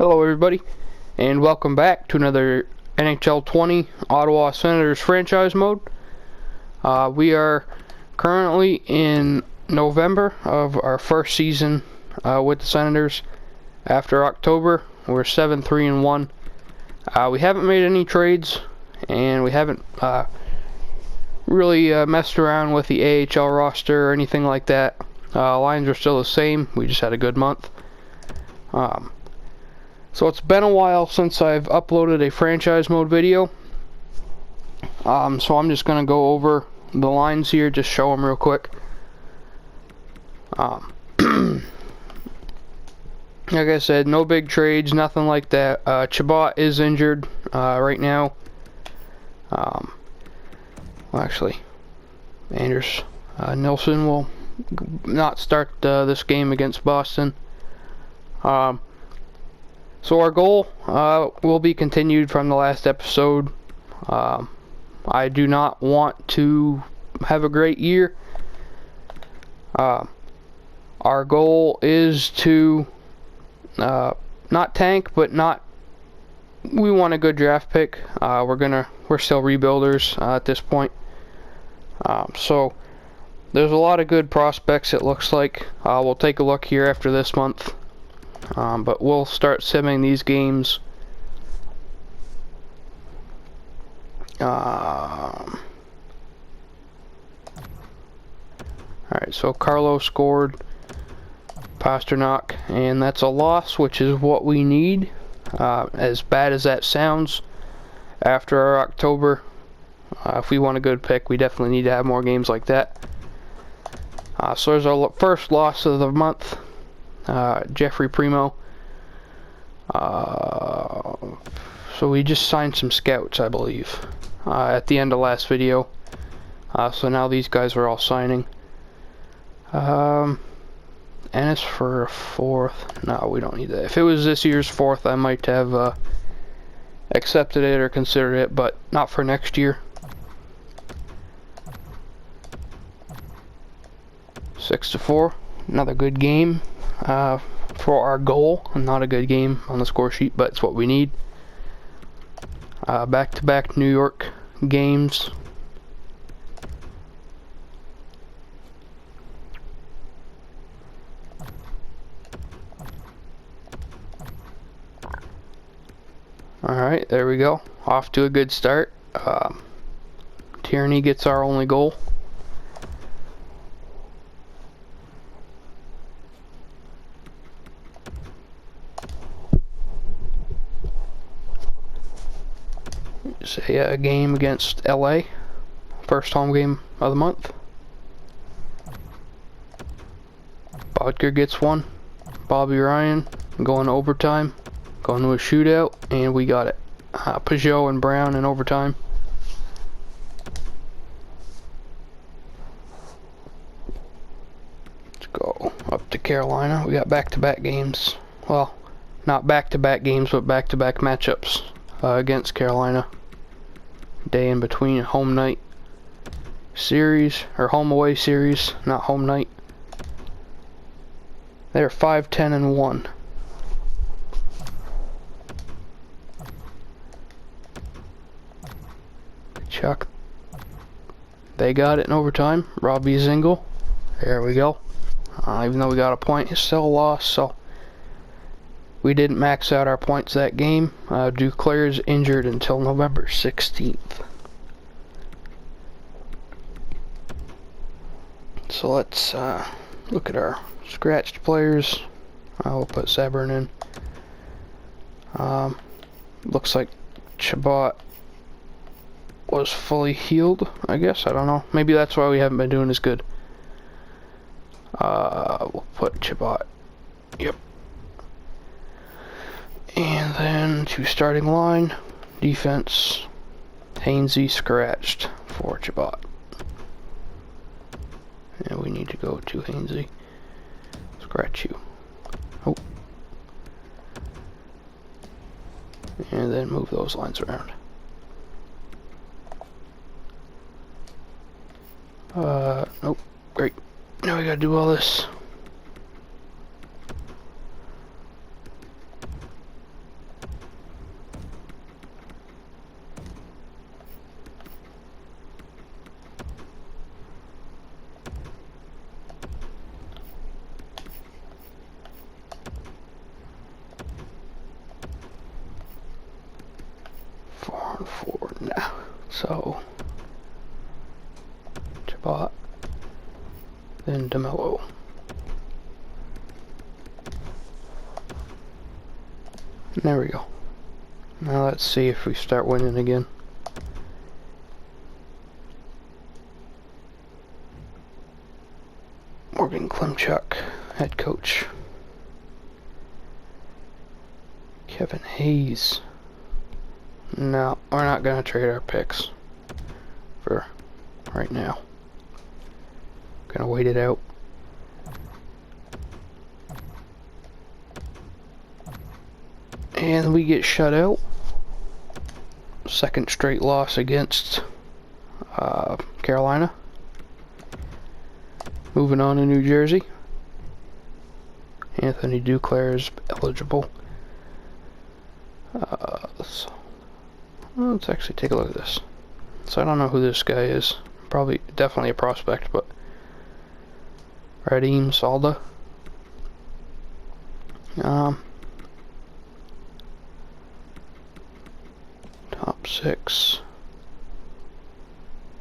Hello everybody, and welcome back to another NHL 20 Ottawa Senators franchise mode. We are currently in November of our first season with the Senators. After October, we're 7-3-1. We haven't made any trades, and we haven't really messed around with the AHL roster or anything like that. Lines are still the same. We just had a good month. So it's been a while since I've uploaded a franchise mode video. So I'm just going to go over the lines here, just show them real quick. Like I said, no big trades, nothing like that. Chabot is injured right now. Well, actually, Anders Nilsson will not start this game against Boston. So our goal will be continued from the last episode. I do not want to have a great year. Our goal is to not tank, but we want a good draft pick. We're still rebuilders at this point. So there's a lot of good prospects, it looks like. We'll take a look here after this month. But we'll start simming these games. Alright, so Carlo scored, Pasternak, and that's a loss, which is what we need. As bad as that sounds, after our October, if we want a good pick, we definitely need to have more games like that. So there's our first loss of the month. Jeffrey Primo. So we just signed some scouts, I believe, at the end of last video. So now these guys are all signing. And it's for a fourth. No, we don't need that. If it was this year's fourth, I might have accepted it or considered it, but not for next year. 6-4. Another good game. For our goal, not a good game on the score sheet, but it's what we need. Back-to-back New York games. Alright, there we go. Off to a good start. Tierney gets our only goal. It's a game against LA, first home game of the month. Bodker gets one. Bobby Ryan going to overtime, going to a shootout, and we got it. Peugeot and Brown in overtime. Let's go up to Carolina. We got back-to-back games. Well, not back-to-back games, but back-to-back matchups against Carolina. Day in between home night series, or home away series, not home night. They're 5-10-1. Chuck. They got it in overtime. Robbie Zingle. There we go. Even though we got a point, it's still a loss, so we didn't max out our points that game. Duclair's injured until November 16th. So let's look at our scratched players. We'll put Sabrin in. Looks like Chabot was fully healed, I guess. I don't know. Maybe that's why we haven't been doing as good. We'll put Chabot. Yep. And then to starting line, defense, Hainsey scratched for Chabot. And we need to go to Hainsey. Scratch you. Oh. And then move those lines around. Nope. Great. Now we gotta do all this. 4 now. So Chabot, then DeMello. There we go. Now let's see if we start winning again. Morgan Klimchuk, head coach. Kevin Hayes. No, we're not going to trade our picks for right now. Gonna wait it out. And we get shut out. Second straight loss against Carolina. Moving on to New Jersey. Anthony Duclair is eligible. So let's actually take a look at this. So I don't know who this guy is. Probably, definitely a prospect, but Radim Salda. Top 6.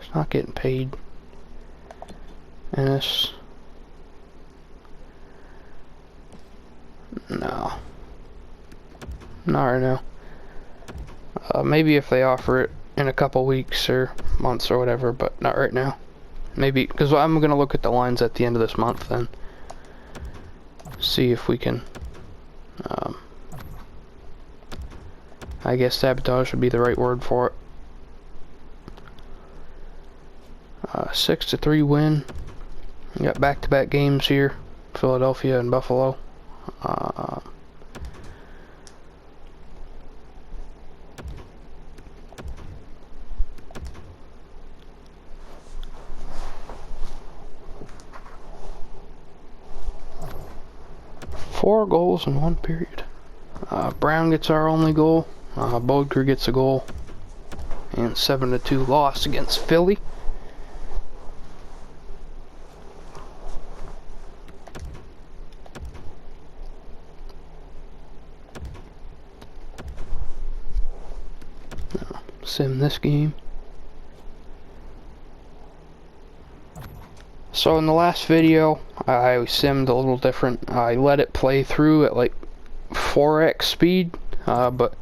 He's not getting paid. Ennis. No. Not right now. Maybe if they offer it in a couple weeks or months or whatever, but not right now. Maybe, because I'm going to look at the lines at the end of this month and see if we can, I guess sabotage would be the right word for it. 6-3 win. We got back-to-back games here, Philadelphia and Buffalo. Four goals in one period. Brown gets our only goal. Bodker gets a goal. And 7-2 loss against Philly. Sim this game. So in the last video, I simmed a little different. I let it play through at like 4x speed, but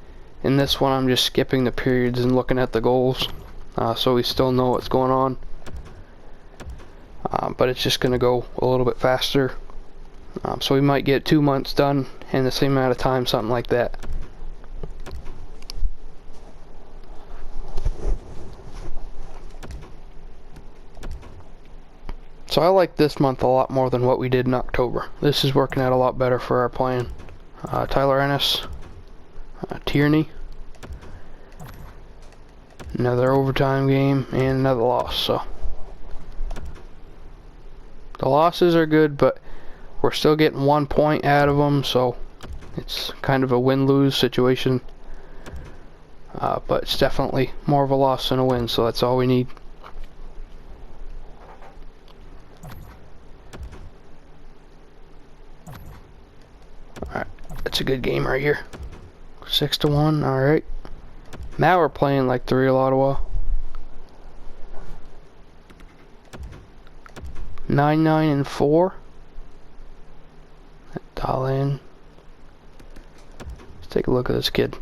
in this one I'm just skipping the periods and looking at the goals, so we still know what's going on. But it's just going to go a little bit faster. So we might get 2 months done in the same amount of time, something like that. So I like this month a lot more than what we did in October. This is working out a lot better for our plan. Tyler Ennis, Tierney, another overtime game, and another loss. So the losses are good, but we're still getting 1 point out of them, so it's kind of a win-lose situation. But it's definitely more of a loss than a win, so that's all we need. Alright, that's a good game right here. 6-1, alright. Now we're playing like the real Ottawa. 9-9-4. Dahlin. Let's take a look at this kid.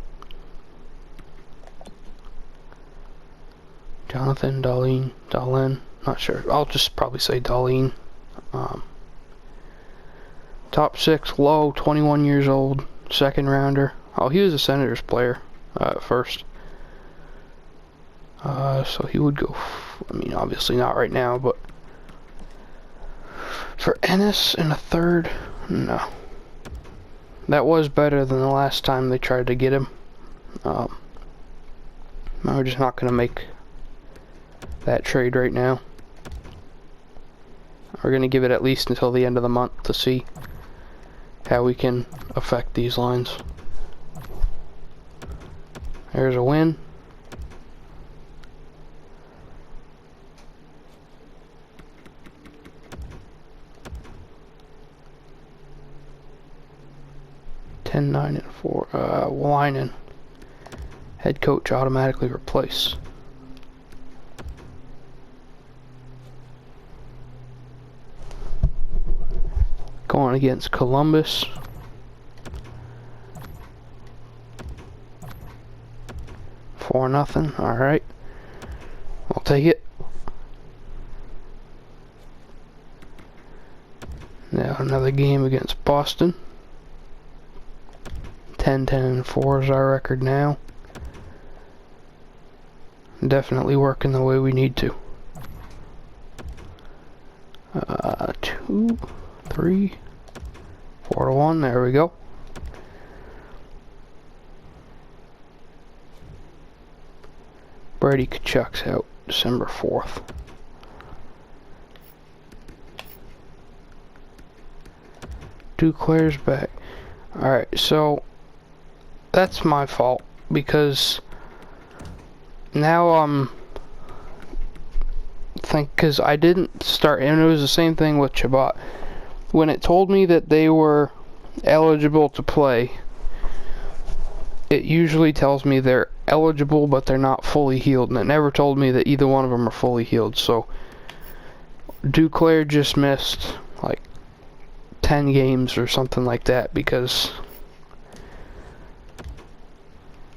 Jonathan Dahlin. Not sure. I'll just probably say Dahlin. Top 6, low, 21 years old, second rounder. Oh, he was a Senators player at first. So he would go, I mean, obviously not right now, but for Ennis in a third, no. That was better than the last time they tried to get him. We're just not going to make that trade right now. We're going to give it at least until the end of the month to see how we can affect these lines. There's a win. (10-9-4). Winen, head coach automatically replace? Going against Columbus. For nothing. Alright. I'll take it. Now another game against Boston. 10-10-4 is our record now. Definitely working the way we need to. 2, 3, 4-1. There we go. Brady Tkachuk's out December 4th. Duclair's back. Alright, so that's my fault because now I'm because I didn't start, and it was the same thing with Chabot. When it told me that they were eligible to play, it usually tells me they're eligible but they're not fully healed, and it never told me that either one of them are fully healed. So Duclair just missed like 10 games or something like that because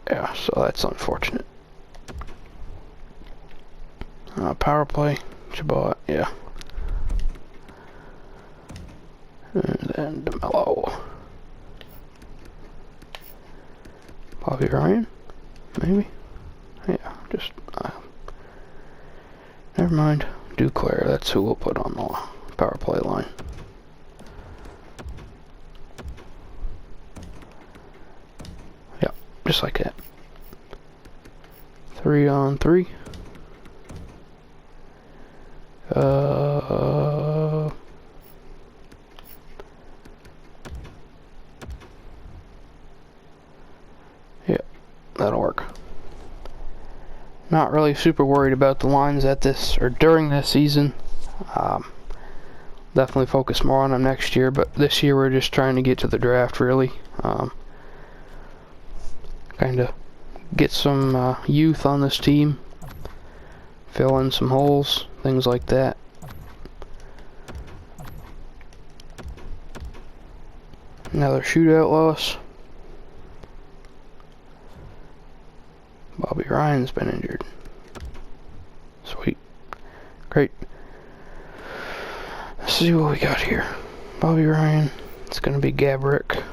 yeah, so that's unfortunate. Power play, Chabot, yeah. And then DeMello. Bobby Ryan, maybe? Yeah, just, never mind. Duclair, that's who we'll put on the power play line. Yeah, just like that. 3-on-3. Yeah, that'll work. Not really super worried about the lines at this or during this season. Definitely focus more on them next year, but this year we're just trying to get to the draft, really. Kind of get some youth on this team, fill in some holes, things like that. Another shootout loss. Bobby Ryan's been injured. Sweet. Great. Let's see what we got here. Bobby Ryan. It's going to be Gabrick.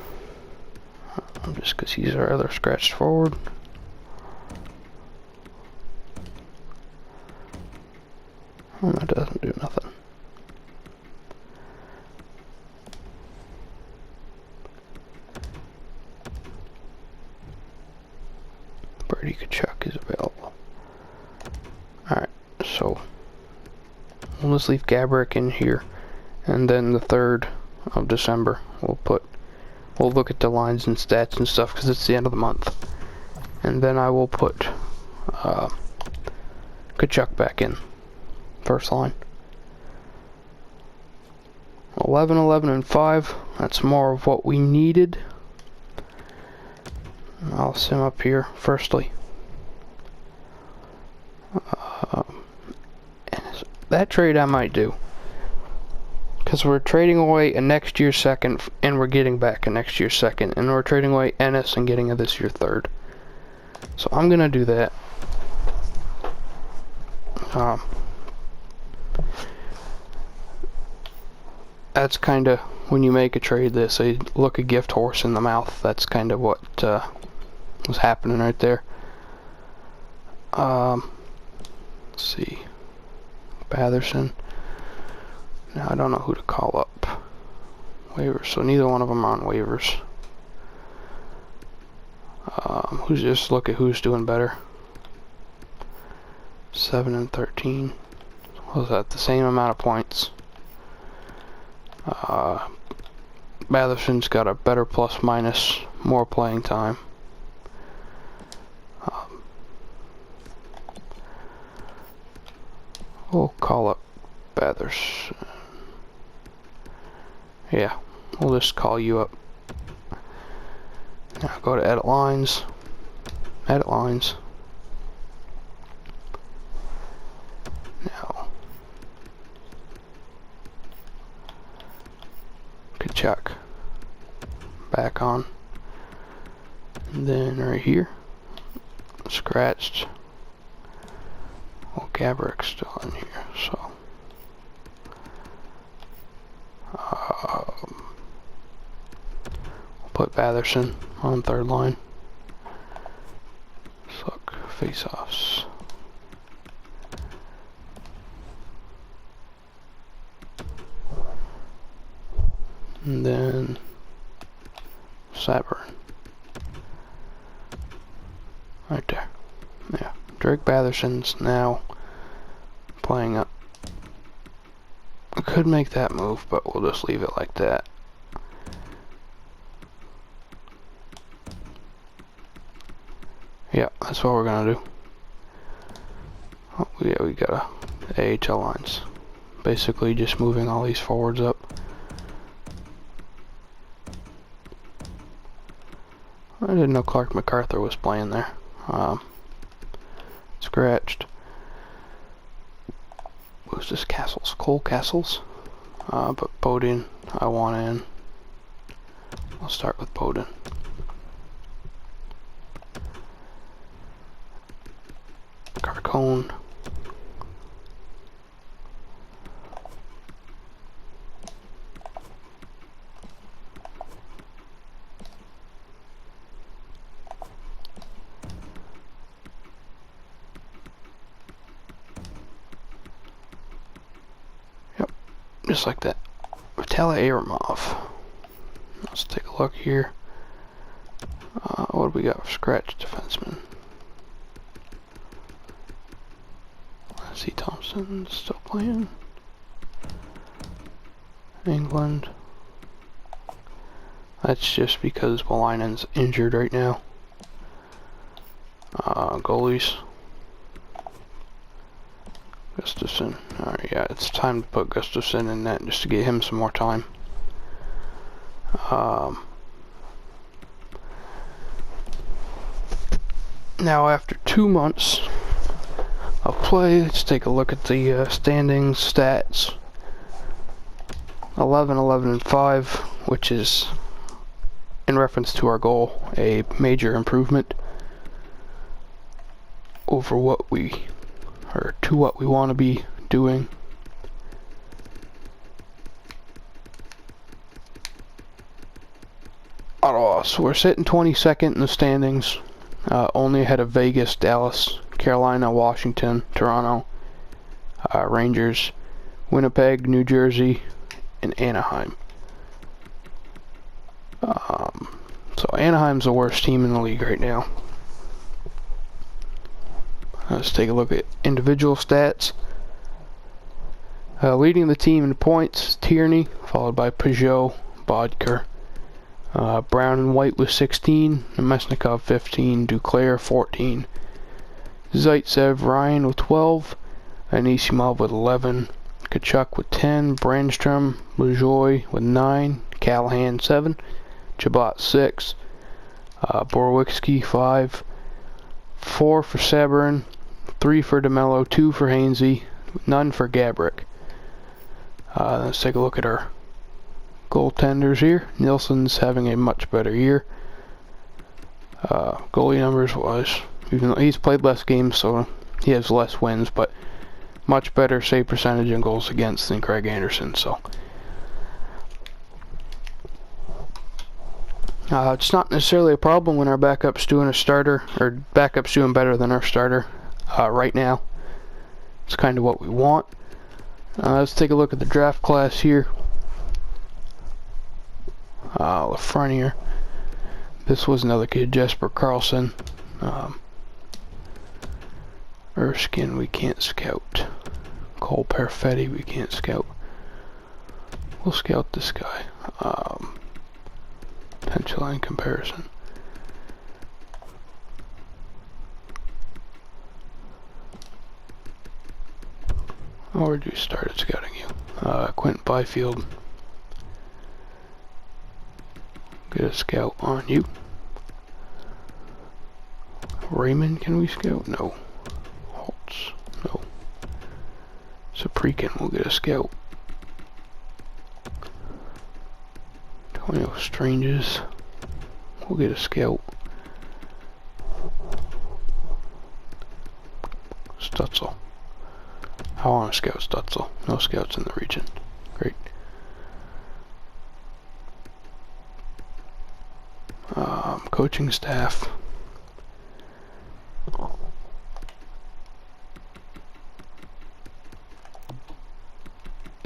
Just because he's our other scratched forward. Well, that doesn't do nothing. Brady Tkachuk is available. Alright, so we'll just leave Gabrick in here, and then the 3rd of December we'll look at the lines and stats and stuff because it's the end of the month, and then I will put Tkachuk back in first line. 11, 11, and 5. That's more of what we needed. I'll sim up here firstly. That trade I might do, because we're trading away a next year's 2nd and we're getting back a next year's 2nd, and we're trading away Ennis and getting a this year's 3rd. So I'm gonna do that. That's kind of, when you make a trade, they say look a gift horse in the mouth. That's kind of what was happening right there. Let's see, Batherson. Now I don't know who to call up. Waivers, so neither one of them are on waivers. Who's just look at who's doing better. 7 and 13. Was that the same amount of points? Batherson's got a better plus minus, more playing time. We'll call up Batherson. Yeah, we'll just call you up. Now go to edit lines. edit lines. Now, Kachuk back on. And then right here, scratched. Well, Gabrick's still in here, so. We'll put Batherson on third line. Let's look, face-offs. And then Sabern. Right there. Yeah. Drake Batherson's now playing up. I could make that move, but we'll just leave it like that. Yeah, that's what we're gonna do. Oh, yeah, we got AHL lines. Basically just moving all these forwards up. I didn't know Clark MacArthur was playing there. Scratched. Who's this? Castles? Cole Castles? But Bowden, I want in. I'll start with Bowden. Carcone. Just like that. Vitaly Aramov. Let's take a look here. What do we got for scratch defenseman? C. Thompson still playing. England. That's just because Wolanin's injured right now. Goalies. Gustafson. Alright, yeah, it's time to put Gustafson in net just to get him some more time. Now, after 2 months of play, let's take a look at the standings, stats. 11, 11, and 5, which is, in reference to our goal, a major improvement over what we, or to what we want to be doing. Ottawa, so we're sitting 22nd in the standings, only ahead of Vegas, Dallas, Carolina, Washington, Toronto, Rangers, Winnipeg, New Jersey, and Anaheim. So Anaheim's the worst team in the league right now. Let's take a look at individual stats. Leading the team in points, Tierney, followed by Peugeot, Bodker. Brown and White with 16, Mesnikov 15, Duclair 14, Zaitsev, Ryan with 12, Anisimov with 11, Kachuk with 10, Brandstrom, Lajoie with 9, Callahan 7, Chabot 6, Borowiecki 5, 4 for Sabourin, 3 for DeMello, 2 for Hainsey, none for Gabrick. Let's take a look at our goaltenders here. Nielsen's having a much better year. Goalie numbers wise, even though he's played less games, so he has less wins, but much better save percentage and goals against than Craig Anderson. So it's not necessarily a problem when our backup's doing a starter, or backup's doing better than our starter right now. It's kind of what we want. Let's take a look at the draft class here. Lafreniere. This was another kid, Jesper Karlsson. Erskine, we can't scout. Cole Perfetti, we can't scout. We'll scout this guy. Potential line comparison. Or do you start scouting you? Quentin Byfield. Get a scout on you. Raymond, can we scout? No. Holtz, no. Saprikan will get a scout. Antonio Stranges will get a scout. Stutzel. I want to scout Stutzel. No scouts in the region. Great. Coaching staff.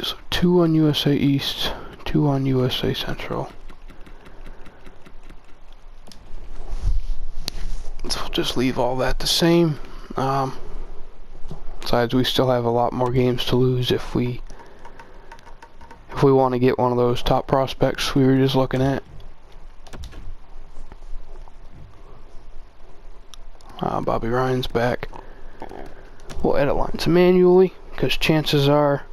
So 2 on USA East, 2 on USA Central. So we'll just leave all that the same. Besides, we still have a lot more games to lose if we want to get one of those top prospects we were just looking at. Bobby Ryan's back. We'll edit lines manually because chances are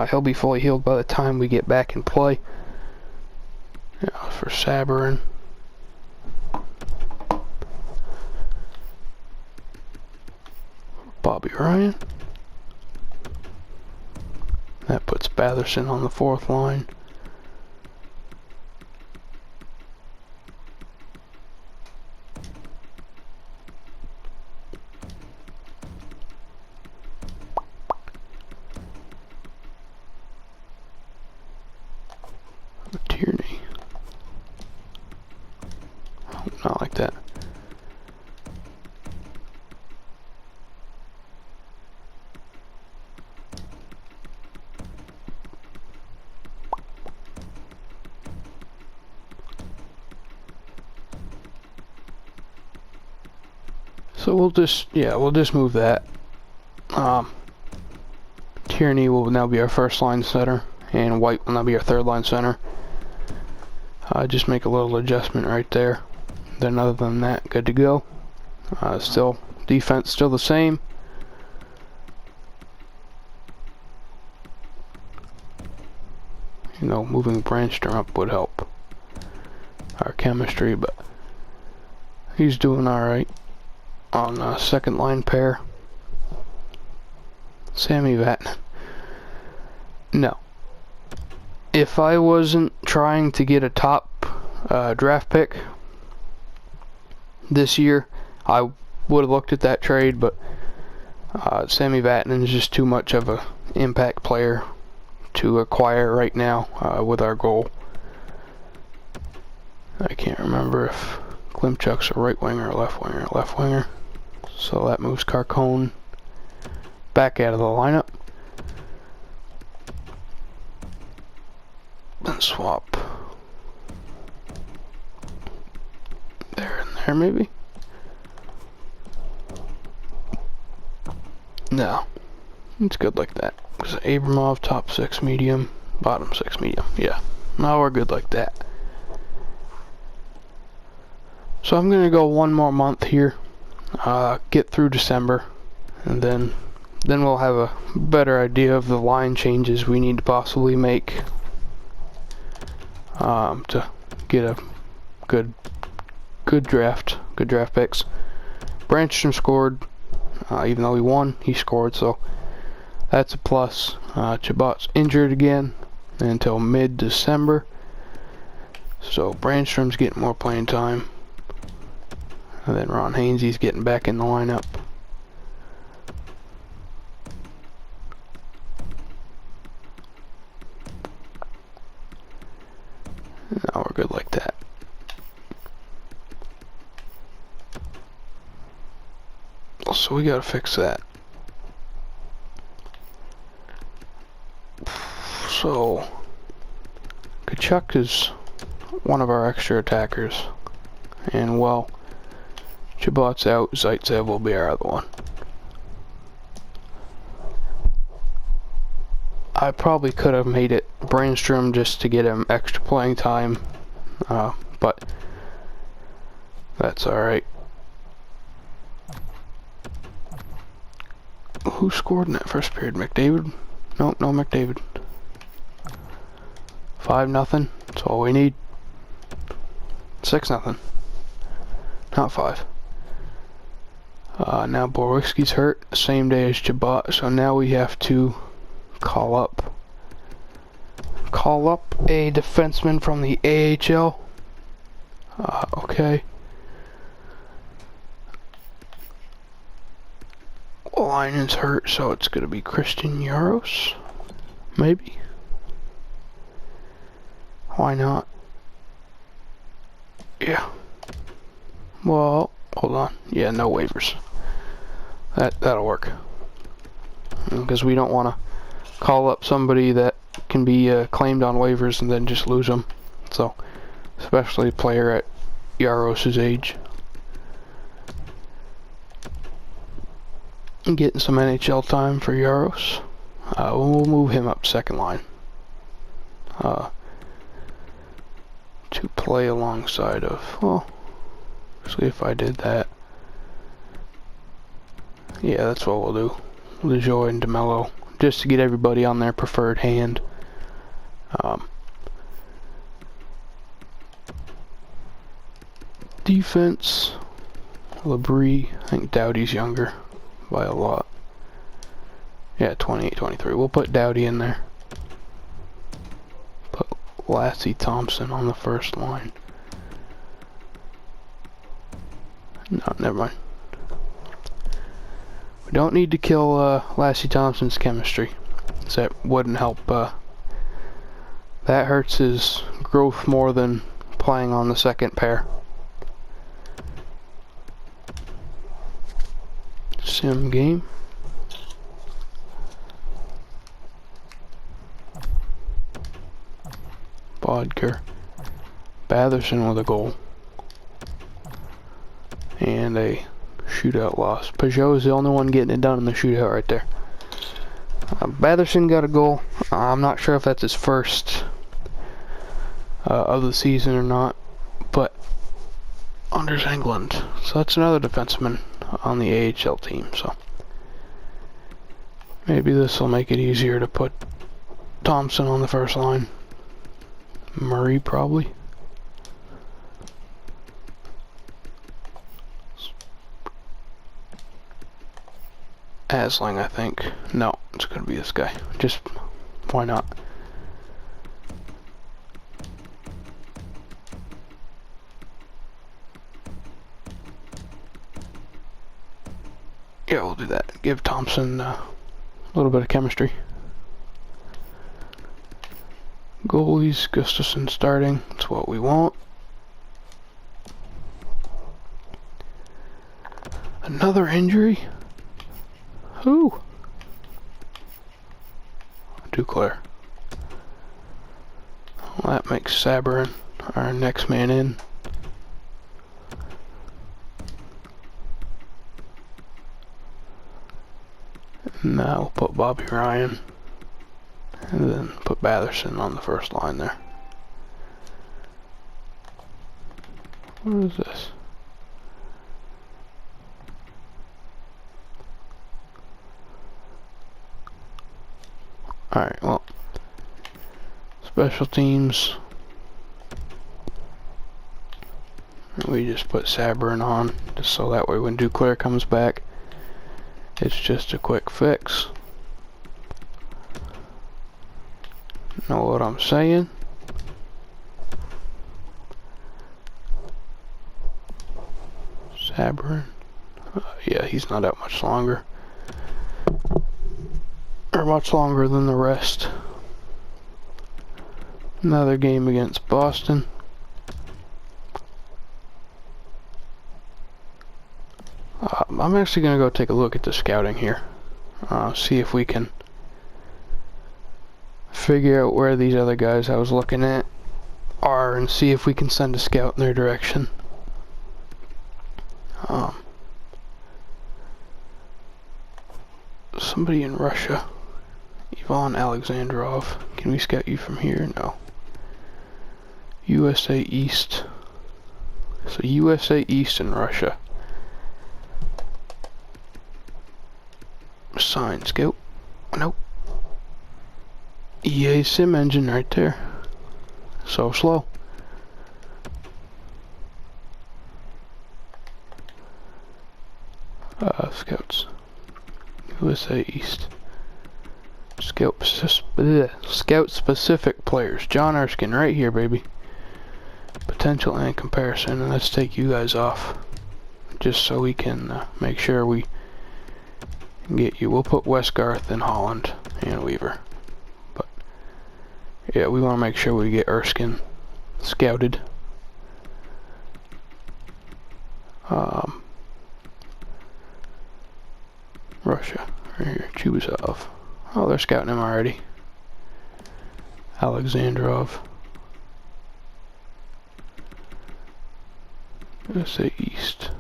he'll be fully healed by the time we get back in play. Yeah, for Sabourin. Bobby Ryan. That puts Batherson on the 4th line. Tierney. Oh, not like that. So we'll just move that. Tierney will now be our 1st line center, and White will now be our 3rd line center. Just make a little adjustment right there. Then other than that, good to go. Still, defense still the same. You know, moving Branstrom up would help our chemistry, but he's doing alright. On 2nd line pair, Sammy Vatanen. No. If I wasn't trying to get a top draft pick this year, I would have looked at that trade, but Sammy Vatanen is just too much of an impact player to acquire right now with our goal. I can't remember if Klimchuk's a right winger or left winger. Left winger. So that moves Carcone back out of the lineup. Then swap there and there maybe. No, it's good like that. Because Abramov top 6 medium, bottom 6 medium. Yeah, now we're good like that. So I'm gonna go 1 more month here, get through December, and then we'll have a better idea of the line changes we need to possibly make to get a good draft picks. Branstrom scored, even though he won, he scored, so that's a plus. Chabot's injured again until mid-December, so Brandstrom's getting more playing time. And then Ron Hainsey's getting back in the lineup. Now we're good like that. So we gotta fix that. So Kachuk is one of our extra attackers, and well, Chabot's out, Zaitsev will be our other one. I probably could have made it Brandstrom just to get him extra playing time, but that's alright. Who scored in that first period? McDavid? Nope, no McDavid. 5-0, that's all we need. 6-0. Not 5. Now Borowski's hurt, same day as Jabot, so now we have to call up a defenseman from the AHL. Okay. Linen's hurt, so it's gonna be Christian Yaros, maybe. Why not? Yeah. Well, hold on. Yeah, no waivers. That'll work. Because we don't want to call up somebody that can be claimed on waivers and then just lose them. So, especially a player at Yaros' age. And getting some NHL time for Yaros. We'll move him up second line. To play alongside of, well, actually if I did that, yeah, that's what we'll do. LeJoy and DeMello, just to get everybody on their preferred hand. Defense, Labrie, I think Doughty's younger by a lot. Yeah, 28, 23. We'll put Doughty in there. Put Lassie Thompson on the first line. No, never mind. We don't need to kill Lassie Thompson's chemistry, so that wouldn't help. That hurts his growth more than playing on the second pair. Sim game. Bodker. Batherson with a goal. And a shootout loss. Peugeot is the only one getting it done in the shootout right there. Batherson got a goal. I'm not sure if that's his first of the season or not, but under England. So that's another defenseman on the AHL team. So maybe this will make it easier to put Thompson on the first line. Murray probably. Asling, I think. No, it's gonna be this guy. Just, why not? Yeah, we'll do that. Give Thompson a little bit of chemistry. Goalies, Gustafson starting. That's what we want. Another injury? Who? Duclair. Well, that makes Sabourin our next man in. Now we'll put Bobby Ryan. And then put Batherson on the first line there. What is this? Alright, well. Special teams. We just put Sabourin on, just so that way when Duclair comes back, it's just a quick fix. Know what I'm saying? Sabourin. Yeah, he's not out much longer. Or much longer than the rest. Another game against Boston. I'm actually going to go take a look at the scouting here. See if we can figure out where these other guys I was looking at are and see if we can send a scout in their direction. Somebody in Russia. Ivan Alexandrov. Can we scout you from here? No. USA East. So USA East and Russia. Sign scout. Nope. EA sim engine right there. So slow. Scouts. USA East. Scout specific players. John Erskine right here, baby. Potential and comparison. And let's take you guys off. Just so we can make sure we get you. We'll put Westgarth and Holland and Weaver. But yeah, we want to make sure we get Erskine scouted. Russia, right here, Chubasov. Oh, they're scouting him already. Alexandrov. USA East.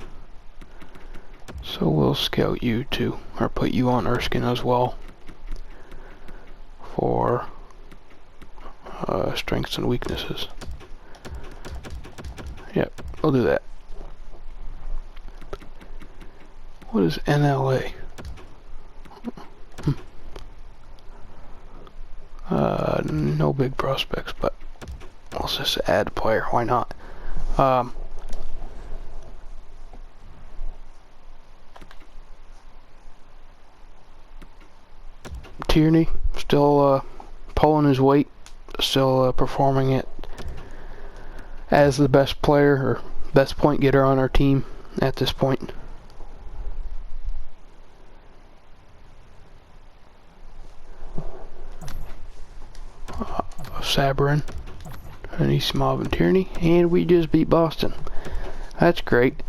So we'll scout you too, or put you on Erskine as well for strengths and weaknesses. Yep, we'll do that. What is NLA? No big prospects, but let's just add a player. Why not? Tierney still pulling his weight, still performing it as the best player or best point getter on our team at this point. Sabrin, Anisimov, and Tierney, and we just beat Boston. That's great.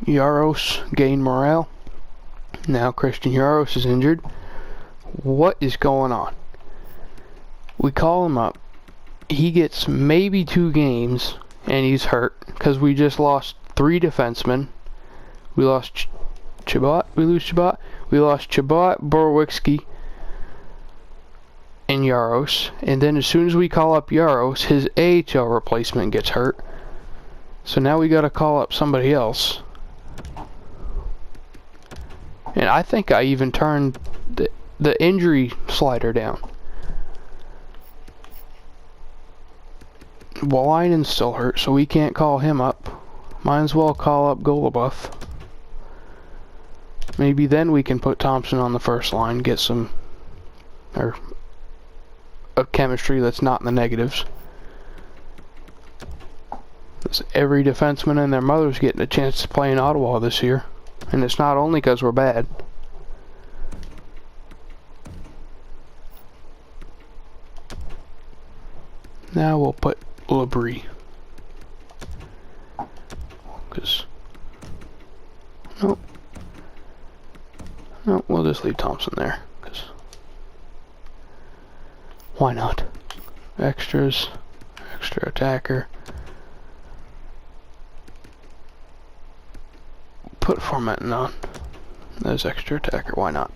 Yaros gained morale. Now Christian Yaros is injured. What is going on? We call him up. He gets maybe 2 games, and he's hurt because we just lost 3 defensemen. We lost Chabot. We lose Chabot. We lost Chabot, Borowiecki, and Yaros, and then as soon as we call up Yaros, his AHL replacement gets hurt. So now we gotta call up somebody else. And I think I even turned the injury slider down. Wolanin's still hurt, so we can't call him up. Might as well call up Goluboff. Maybe then we can put Thompson on the first line, get some of chemistry that's not in the negatives. Every defenseman and their mother's getting a chance to play in Ottawa this year, and it's not only because we're bad. Now we'll put Labrie, because nope, we'll just leave Thompson there. Why not? Extras, extra attacker. Put formatting on. There's extra attacker, why not?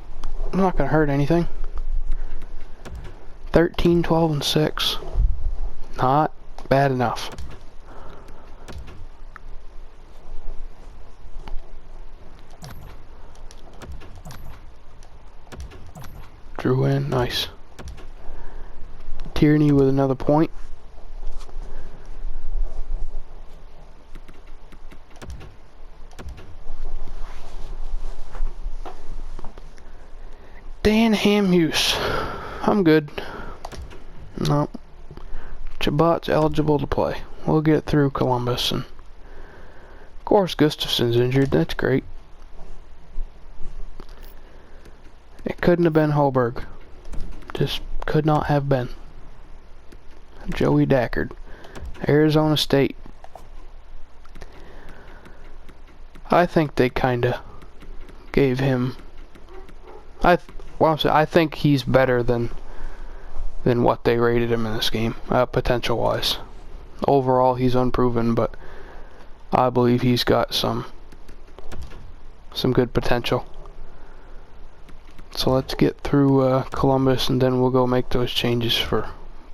I'm not gonna hurt anything. 13, 12, and 6. Not bad enough. Drew in, nice. Tierney with another point. Dan Hamhuis. I'm good. No. Chabot's eligible to play. We'll get through Columbus, and of course Gustafson's injured. That's great. It couldn't have been Holberg. Just could not have been. Joey Dackard, Arizona State. I think they kinda gave him. I think he's better than what they rated him in this game, potential-wise. Overall, he's unproven, but I believe he's got some good potential. So let's get through Columbus, and then we'll go make those changes for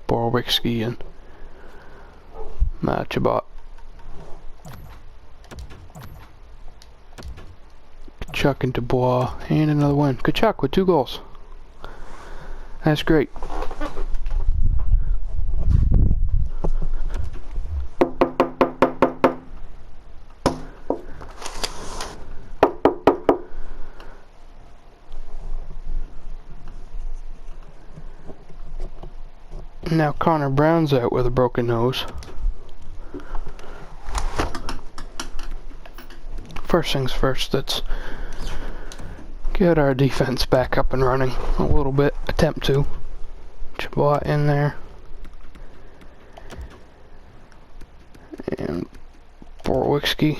Borowiecki and Chabot. Kachuk and Dubois, and another win. Kachuk with 2 goals. That's great. Now Connor Brown's out with a broken nose. First things first, let's get our defense back up and running a little bit. Attempt to. Chabot in there. And Borwitzky.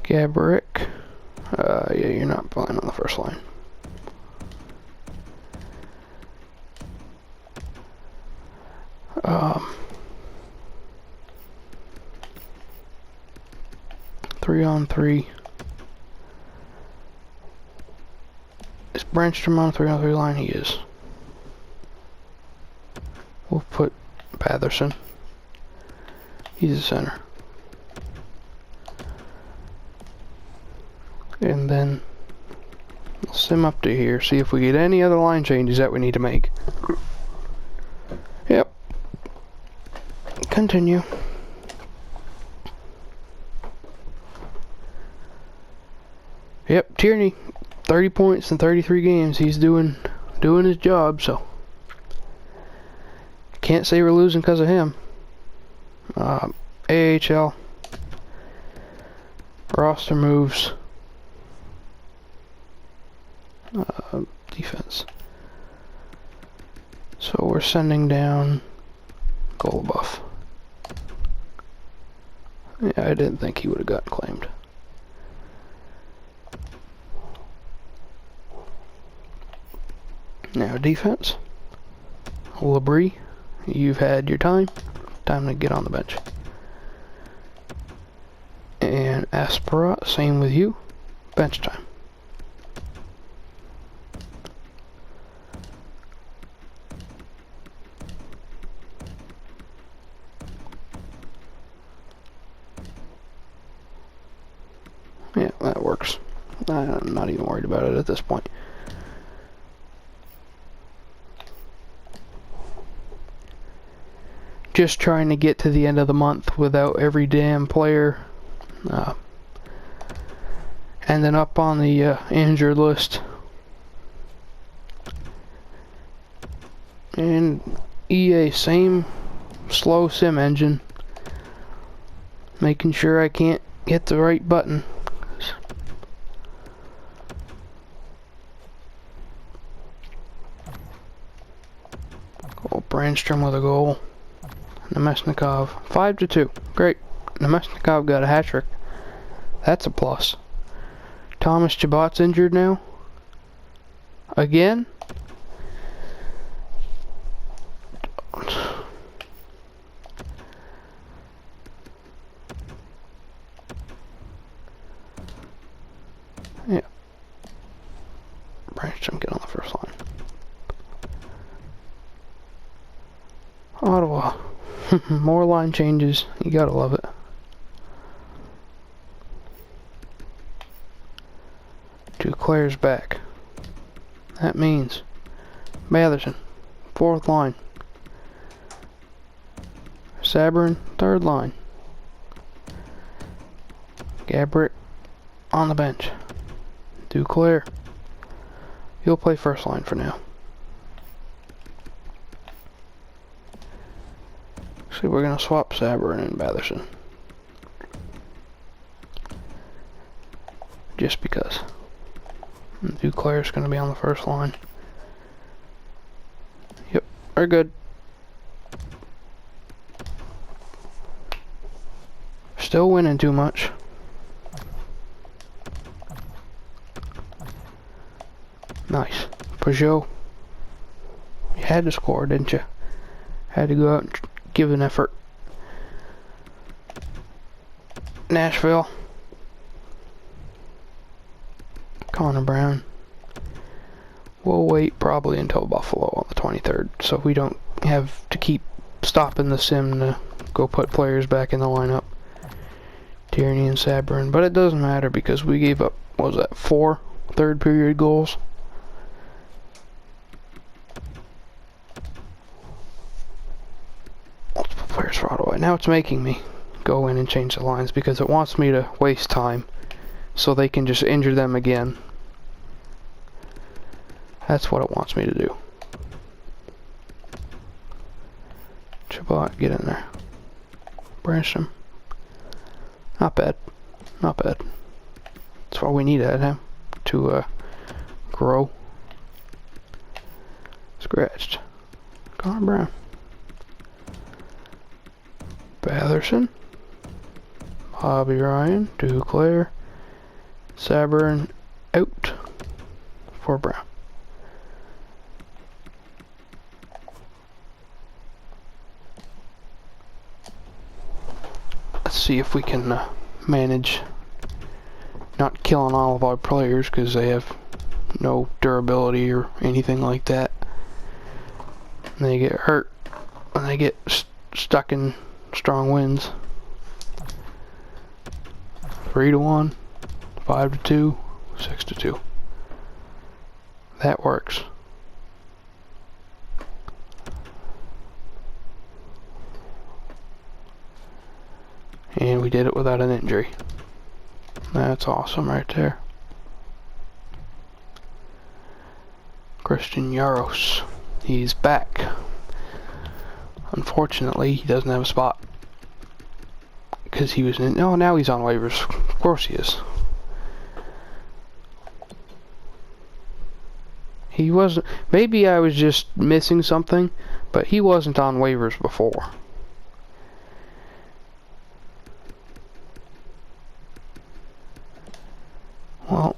Gabrick. Yeah, you're not playing on the first line. Three on three. Is Brandstrom on a 3-on-3 line? He is. We'll put Patherson. He's a center. And then we'll sim up to here, see if we get any other line changes that we need to make. Yep. Continue. Yep, Tierney, 30 points in 33 games. He's doing his job, so can't say we're losing because of him. AHL roster moves. Defense. So we're sending down Goluboff. Yeah, I didn't think he would have gotten claimed. Now defense. Labrie, you've had your time. Time to get on the bench. And Asperat, same with you. Bench time. Yeah, that works. I'm not even worried about it at this point. Just trying to get to the end of the month without every damn player ending up on the injured list. And EA, same slow sim engine. Making sure I can't hit the right button. Oh, Brandstrom with a goal. Nemesnikov, 5-2. Great. Nemesnikov got a hat trick. That's a plus. Thomas Chabot's injured now. Again? Yeah. Brandstrom, get on the first line. Ottawa. More line changes. You gotta love it. Duclair's back. That means Matherson, fourth line. Sabrin, third line. Gabrick on the bench. Duclair, he'll play first line for now. See, we're gonna swap Sabrin and Matherson. Just because. Duclair's gonna be on the first line. Yep, we're good. Still winning too much. Nice. Peugeot. You had to score, didn't you? Had to go out and give an effort. Nashville. Connor Brown. We'll wait probably until Buffalo on the 23rd, so we don't have to keep stopping the sim to go put players back in the lineup. Tierney and Sabrin, but it doesn't matter because we gave up, what was that, 4 third period goals? Multiple players for Ottawa. Now it's making me go in and change the lines because it wants me to waste time so they can just injure them again. That's what it wants me to do. Chabot, get in there. Branch them. Not bad. Not bad. That's all we need at him to grow. Scratched. Connor Brown. Batherson. Bobby Ryan. Duclair. Sabrin out for Brown. Let's see if we can manage not killing all of our players because they have no durability or anything like that. And they get hurt when they get stuck in strong winds. 3-1, 5-2, 6-2. That works. And we did it without an injury. That's awesome right there. Christian Yaros. He's back. Unfortunately, he doesn't have a spot. Because he was in... No, now he's on waivers. Of course he is. He wasn't... Maybe I was just missing something, but he wasn't on waivers before. Well,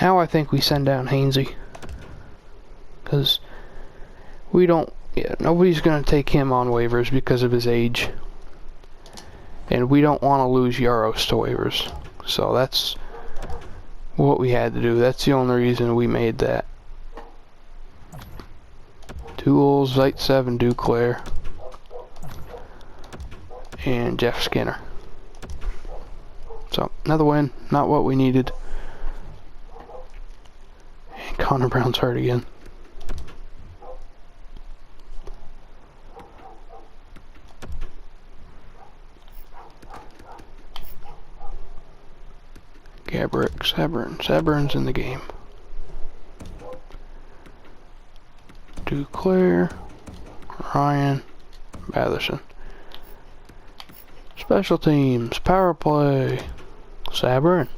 now I think we send down Hainsey, because we don't, nobody's going to take him on waivers because of his age, and we don't want to lose Yaros to waivers, so that's what we had to do. That's the only reason we made that. 2 goals, Zaitsev and Duclair. And Jeff Skinner. So, another win. Not what we needed. And Connor Brown's hurt again. Gabrick, Sabrin's in the game. Duclair, Ryan, Batherson. Special teams, power play, Sabrin.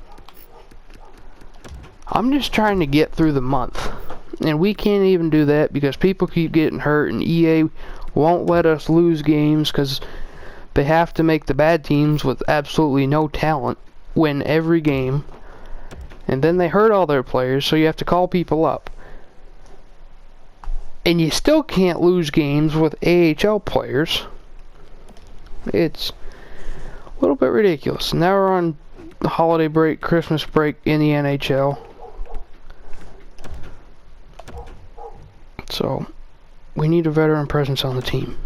I'm just trying to get through the month, and we can't even do that because people keep getting hurt, and EA won't let us lose games because they have to make the bad teams with absolutely no talent win every game, and then they hurt all their players, so you have to call people up. And you still can't lose games with AHL players. It's a little bit ridiculous. Now we're on the holiday break, Christmas break in the NHL. So, we need a veteran presence on the team.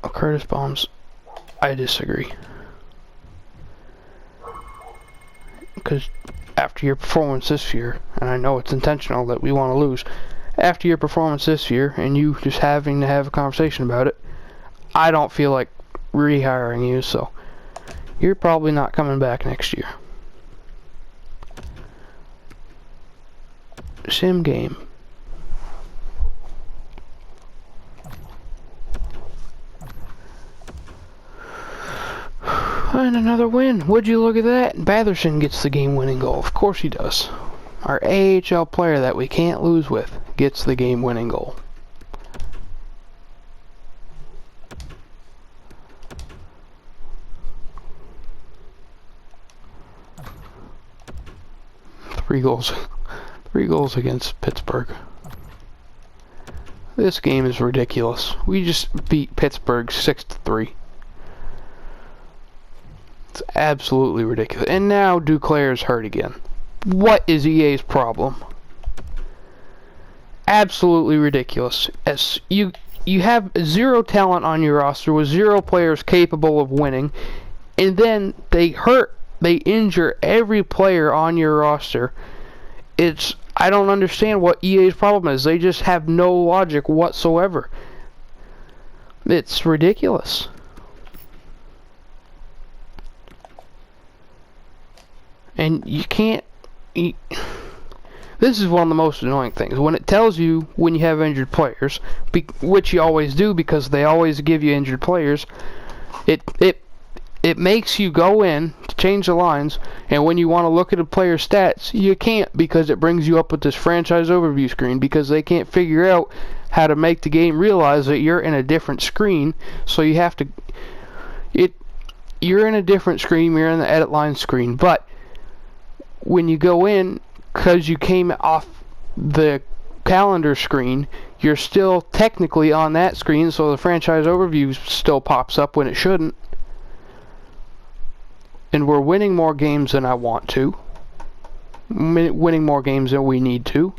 Curtis Bombs, I disagree. Because after your performance this year, and I know it's intentional that we want to lose, after your performance this year, and you just having to have a conversation about it, I don't feel like rehiring you, so you're probably not coming back next year. Sim game. And another win. Would you look at that? Batherson gets the game-winning goal. Of course he does. Our AHL player that we can't lose with gets the game-winning goal. Three goals against Pittsburgh. This game is ridiculous. We just beat Pittsburgh 6-3. It's absolutely ridiculous. And now Duclair is hurt again. What is EA's problem? absolutely ridiculous. As you have zero talent on your roster with zero players capable of winning, and then they injure every player on your roster. I don't understand what EA's problem is. They just have no logic whatsoever. It's ridiculous. And you can't... This is one of the most annoying things. When it tells you when you have injured players, which you always do because they always give you injured players, it makes you go in to change the lines, and when you want to look at a player's stats, you can't because it brings you up with this franchise overview screen because they can't figure out how to make the game realize that you're in a different screen, so you have to... You're in a different screen, you're in the edit line screen, but when you go in, because you came off the calendar screen, you're still technically on that screen, so the franchise overview still pops up when it shouldn't. And we're winning more games than I want to. Winning more games than we need to.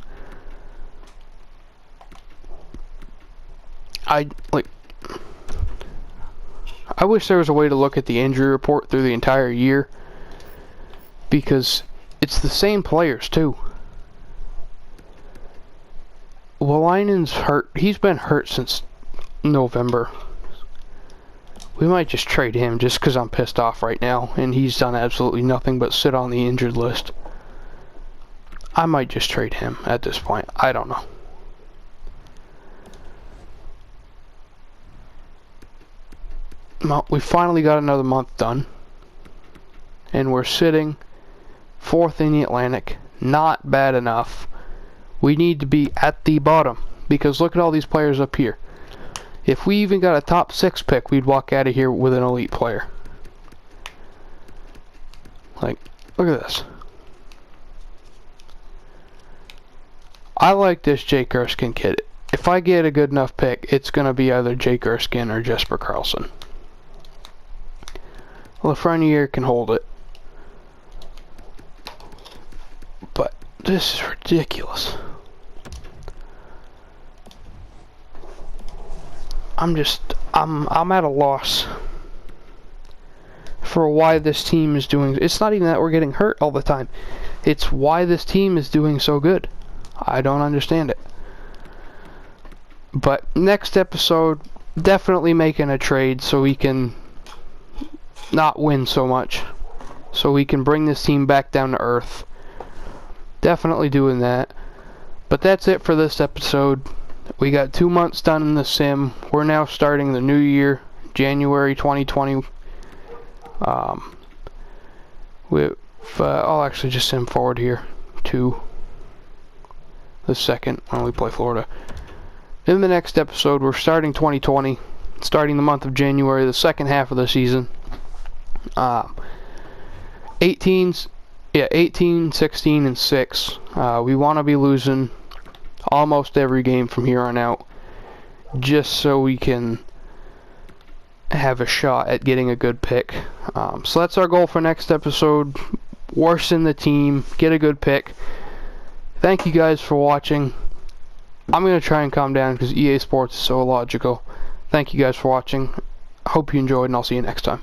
I wish there was a way to look at the injury report through the entire year, because it's the same players too. Wolanin's hurt. He's been hurt since November. We might just trade him just because I'm pissed off right now and he's done absolutely nothing but sit on the injured list. I might just trade him at this point. I don't know. Well, we finally got another month done. And we're sitting 4th in the Atlantic. Not bad enough. We need to be at the bottom because look at all these players up here. If we even got a top 6 pick, we'd walk out of here with an elite player. Like, look at this. I like this Jake Erskine kid. If I get a good enough pick, it's going to be either Jake Erskine or Jesper Karlsson. Lafreniere can hold it. But this is ridiculous. I'm at a loss for why this team is doing. It's not even that we're getting hurt all the time. It's why this team is doing so good. I don't understand it. But next episode, definitely making a trade so we can not win so much. So we can bring this team back down to earth. Definitely doing that. But that's it for this episode. We got 2 months done in the sim. We're now starting the new year, January 2020. I'll actually just sim forward here to the second when we play Florida. In the next episode, we're starting 2020, starting the month of January, the second half of the season. 18, 16, and 6. We want to be losing almost every game from here on out, just so we can have a shot at getting a good pick. So that's our goal for next episode. Worsen the team, get a good pick. Thank you guys for watching. I'm going to try and calm down because EA Sports is so illogical. Thank you guys for watching. I hope you enjoyed, and I'll see you next time.